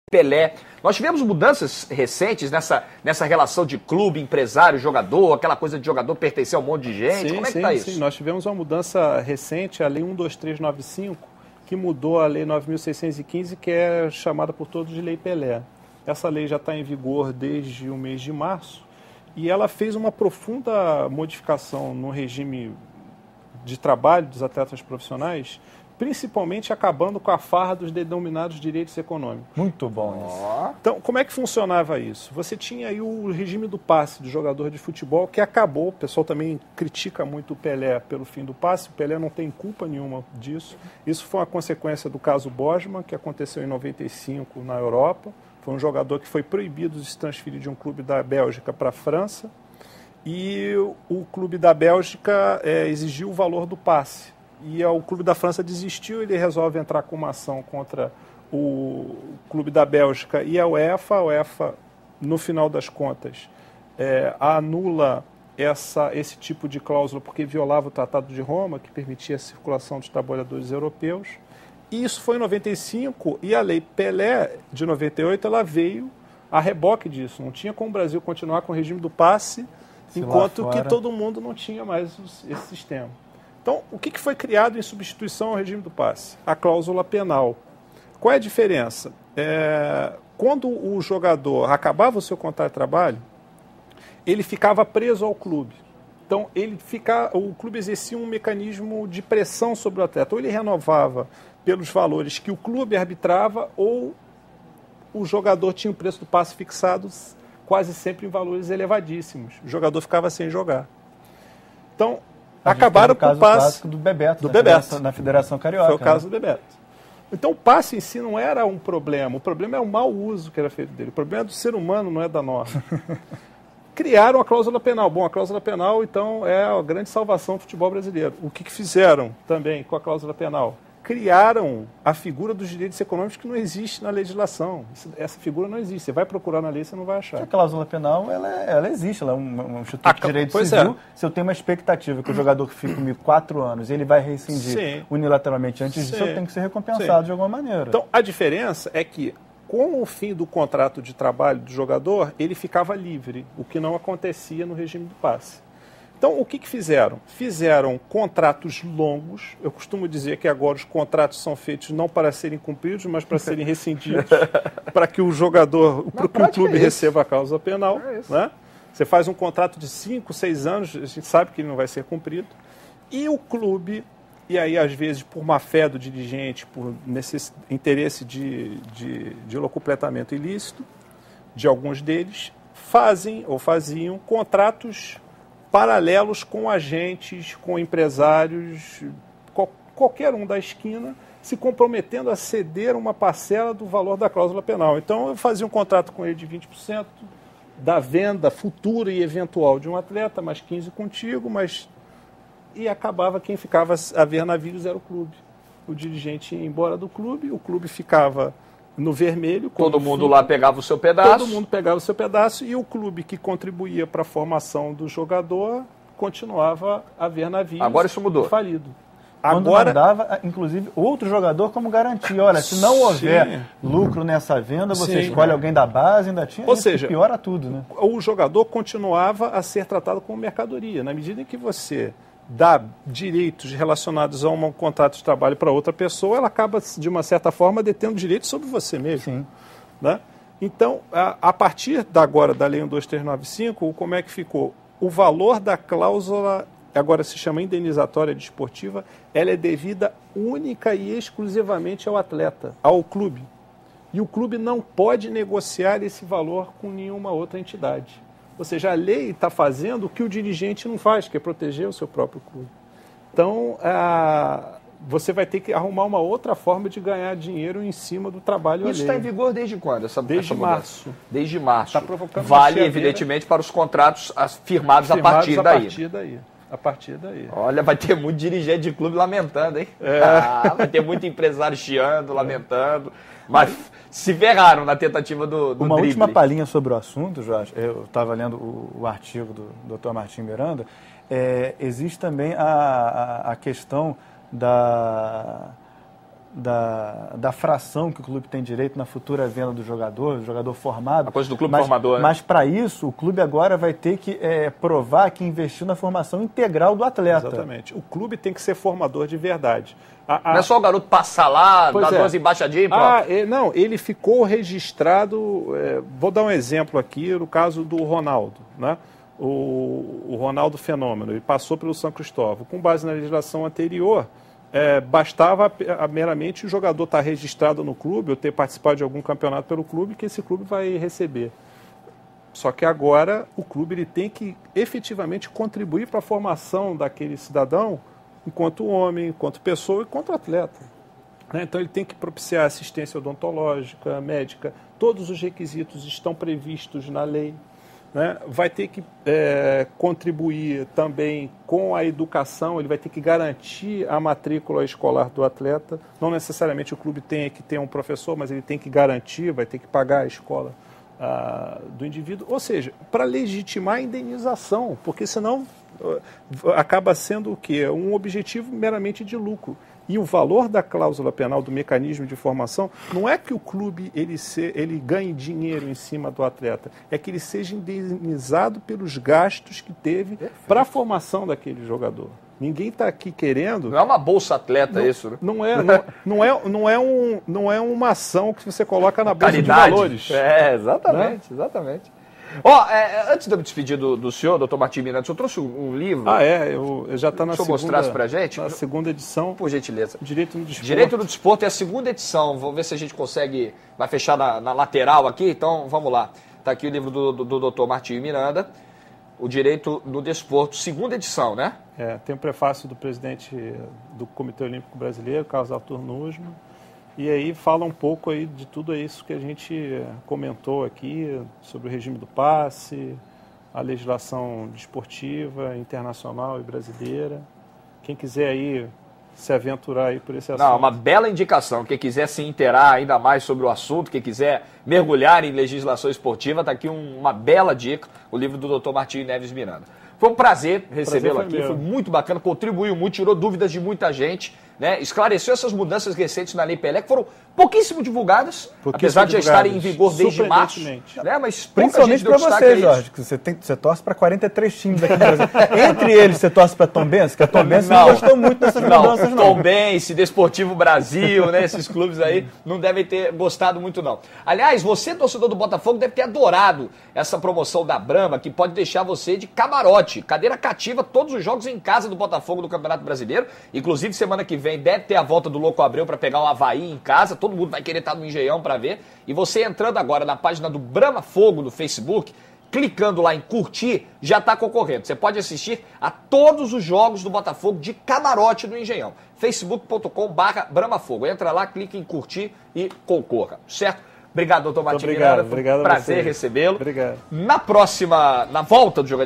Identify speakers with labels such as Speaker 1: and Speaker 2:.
Speaker 1: Pelé. Nós tivemos mudanças recentes nessa relação de clube, empresário, jogador, aquela coisa de jogador pertencer a um monte de gente. Como é que está isso?
Speaker 2: Sim, nós tivemos uma mudança recente, a Lei 12395, que mudou a Lei 9.615, que é chamada por todos de Lei Pelé. Essa lei já está em vigor desde o mês de março e ela fez uma profunda modificação no regime de trabalho dos atletas profissionais, principalmente acabando com a farra dos denominados direitos econômicos.
Speaker 3: Muito bom isso.
Speaker 2: Então, como é que funcionava isso? Você tinha aí o regime do passe do jogador de futebol, que acabou. O pessoal também critica muito o Pelé pelo fim do passe. O Pelé não tem culpa nenhuma disso. Isso foi uma consequência do caso Bosman, que aconteceu em 95 na Europa. Foi um jogador que foi proibido de se transferir de um clube da Bélgica para a França. E o clube da Bélgica exigiu o valor do passe. E o clube da França desistiu, ele resolve entrar com uma ação contra o clube da Bélgica e a UEFA. A UEFA, no final das contas, anula esse tipo de cláusula porque violava o Tratado de Roma, que permitia a circulação dos trabalhadores europeus. E isso foi em 95, e a Lei Pelé, de 98, ela veio a reboque disso. Não tinha como o Brasil continuar com o regime do passe, enquanto que todo mundo não tinha mais esse sistema. Então, o que foi criado em substituição ao regime do passe? A cláusula penal. Qual é a diferença? Quando o jogador acabava o seu contrato de trabalho, ele ficava preso ao clube. Então, o clube exercia um mecanismo de pressão sobre o atleta. Ou ele renovava pelos valores que o clube arbitrava, ou o jogador tinha o preço do passe fixado quase sempre em valores elevadíssimos. O jogador ficava sem jogar. Então, acabaram com o passe
Speaker 3: do Bebeto, na Federação Carioca.
Speaker 2: Foi o caso do Bebeto. Então, o passe em si não era um problema. O problema é o mau uso que era feito dele. O problema é do ser humano, não é da norma. Criaram a cláusula penal. Bom, a cláusula penal, então, é a grande salvação do futebol brasileiro. O que fizeram também com a cláusula penal? Criaram a figura dos direitos econômicos que não existe na legislação. Essa figura não existe. Você vai procurar na lei, você não vai achar.
Speaker 3: A cláusula penal, ela existe. Ela é um instituto de direito civil. Se eu tenho uma expectativa que o jogador que fica comigo 4 anos, ele vai rescindir unilateralmente antes disso, eu tenho que ser recompensado de alguma maneira.
Speaker 2: Então, a diferença é que, com o fim do contrato de trabalho do jogador, ele ficava livre, o que não acontecia no regime do passe. Então, o que fizeram? Fizeram contratos longos. Eu costumo dizer que agora os contratos são feitos não para serem cumpridos, mas para serem rescindidos, para que o jogador, para que o clube receba a causa penal. Né? Você faz um contrato de 5, 6 anos, a gente sabe que ele não vai ser cumprido. E o clube, e aí às vezes por má fé do dirigente, por interesse de locupletamento ilícito de alguns deles, faziam contratos paralelos com agentes, com empresários, qualquer um da esquina, se comprometendo a ceder uma parcela do valor da cláusula penal. Então, eu fazia um contrato com ele de 20% da venda futura e eventual de um atleta, mais 15% contigo, e acabava quem ficava a ver navios era o clube. O dirigente ia embora do clube, o clube ficava no vermelho.
Speaker 1: Todo mundo lá pegava o seu pedaço.
Speaker 2: Todo mundo pegava o seu pedaço e o clube que contribuía para a formação do jogador continuava a ver navios.
Speaker 1: Agora isso mudou.
Speaker 2: Falido.
Speaker 3: Agora dava, inclusive, outro jogador como garantia. Olha, se não houver lucro nessa venda, você escolhe alguém da base, ainda tinha.
Speaker 2: Ou seja,
Speaker 3: piora tudo, né?
Speaker 2: O jogador continuava a ser tratado como mercadoria. Na medida em que você dá direitos relacionados a um contrato de trabalho para outra pessoa, ela acaba, de uma certa forma, detendo direitos sobre você mesmo.
Speaker 3: Sim.
Speaker 2: Né? Então, a partir agora da Lei 12395, como é que ficou? O valor da cláusula, agora se chama indenizatória desportiva, ela é devida única e exclusivamente ao atleta, ao clube. E o clube não pode negociar esse valor com nenhuma outra entidade. Ou seja, a lei está fazendo o que o dirigente não faz, que é proteger o seu próprio clube. Então, você vai ter que arrumar uma outra forma de ganhar dinheiro em cima do trabalho alheio.
Speaker 1: Isso está em vigor desde quando?
Speaker 2: Desde março.
Speaker 1: Desde março.
Speaker 2: Tá provocando
Speaker 1: vale, evidentemente, para os contratos firmados a partir
Speaker 2: daí. A partir daí.
Speaker 1: Olha, vai ter muito dirigente de clube lamentando, hein? Vai ter muito empresário chiando, lamentando. Mas se ferraram na tentativa do
Speaker 3: Uma
Speaker 1: drible.
Speaker 3: última palhinha sobre o assunto, Jorge. Eu estava lendo o artigo do Dr. Martim Miranda. Existe também a questão da fração que o clube tem direito na futura venda do jogador formado.
Speaker 1: A coisa do clube formador, né?
Speaker 3: Mas para isso, o clube agora vai ter que provar que investiu na formação integral do atleta.
Speaker 2: Exatamente. O clube tem que ser formador de verdade.
Speaker 1: Não é só o garoto passar lá, dar duas embaixadinhas e pronto.
Speaker 2: Não, ele ficou registrado, vou dar um exemplo aqui, no caso do Ronaldo, né? O Ronaldo Fenômeno, ele passou pelo São Cristóvão. Com base na legislação anterior, bastava meramente o jogador estar registrado no clube ou ter participado de algum campeonato pelo clube que esse clube vai receber. Só que agora o clube ele tem que efetivamente contribuir para a formação daquele cidadão enquanto homem, enquanto pessoa e enquanto atleta. Então ele tem que propiciar assistência odontológica, médica, todos os requisitos estão previstos na lei. Vai ter que contribuir também com a educação, ele vai ter que garantir a matrícula escolar do atleta. Não necessariamente o clube tem que ter um professor, mas ele tem que garantir, vai ter que pagar a escola do indivíduo. Ou seja, para legitimar a indenização, porque senão acaba sendo o quê? Um objetivo meramente de lucro. E o valor da cláusula penal, do mecanismo de formação, não é que o clube ele ganhe dinheiro em cima do atleta, é que ele seja indenizado pelos gastos que teve para a formação daquele jogador. Ninguém está aqui querendo...
Speaker 1: Não é uma bolsa atleta isso, né?
Speaker 2: Não é uma ação que você coloca na bolsa
Speaker 1: Caridade.
Speaker 2: De valores.
Speaker 1: Exatamente, exatamente. Antes de eu me despedir do senhor, doutor Martim Miranda, o senhor trouxe um livro?
Speaker 2: Eu já está na segunda...
Speaker 1: O senhor mostrasse para a gente?
Speaker 2: Na segunda edição.
Speaker 1: Por gentileza.
Speaker 2: Direito no Desporto.
Speaker 1: Direito no Desporto é a segunda edição. Vamos ver se a gente consegue... Vai fechar na lateral aqui? Então, vamos lá. Está aqui o livro do doutor Martim Miranda. O Direito no Desporto, segunda edição, né?
Speaker 2: Tem o prefácio do presidente do Comitê Olímpico Brasileiro, Carlos Arthur Nussmann. E aí fala um pouco aí de tudo isso que a gente comentou aqui, sobre o regime do passe, a legislação desportiva, internacional e brasileira. Quem quiser aí se aventurar aí por esse assunto.
Speaker 1: Não, uma bela indicação. Quem quiser se inteirar ainda mais sobre o assunto, quem quiser mergulhar em legislação esportiva, está aqui uma bela dica, o livro do Dr. Martim Neves Miranda. Foi um prazer recebê-lo aqui, foi muito bacana, contribuiu muito, tirou dúvidas de muita gente, né? Esclareceu essas mudanças recentes na Lei Pelé, que foram pouquíssimo divulgadas, apesar de já estarem em vigor desde março. Né? Mas
Speaker 3: principalmente para você, Jorge, que você torce para 43 times aqui no Brasil. Entre eles, você torce para Tombense, que a Tombense não gostou muito dessas mudanças, não.
Speaker 1: Tombense, Desportivo Brasil, né? Esses clubes aí não devem ter gostado muito, não. Aliás, você, torcedor do Botafogo, deve ter adorado essa promoção da Brahma, que pode deixar você de camarote, cadeira cativa, todos os jogos em casa do Botafogo do Campeonato Brasileiro. Inclusive, semana que vem deve ter a volta do Louco Abreu para pegar o Avaí em casa. Todo mundo vai querer estar no Engenhão para ver. E você entrando agora na página do Brahma Fogo no Facebook, clicando lá em curtir, já está concorrendo. Você pode assistir a todos os jogos do Botafogo de camarote do Engenhão. facebook.com/BrahmaFogo. Entra lá, clica em curtir e concorra, certo? Obrigado, doutor Martim Miranda.
Speaker 2: Obrigado.
Speaker 1: Prazer recebê-lo.
Speaker 2: Obrigado.
Speaker 1: Na volta do jogo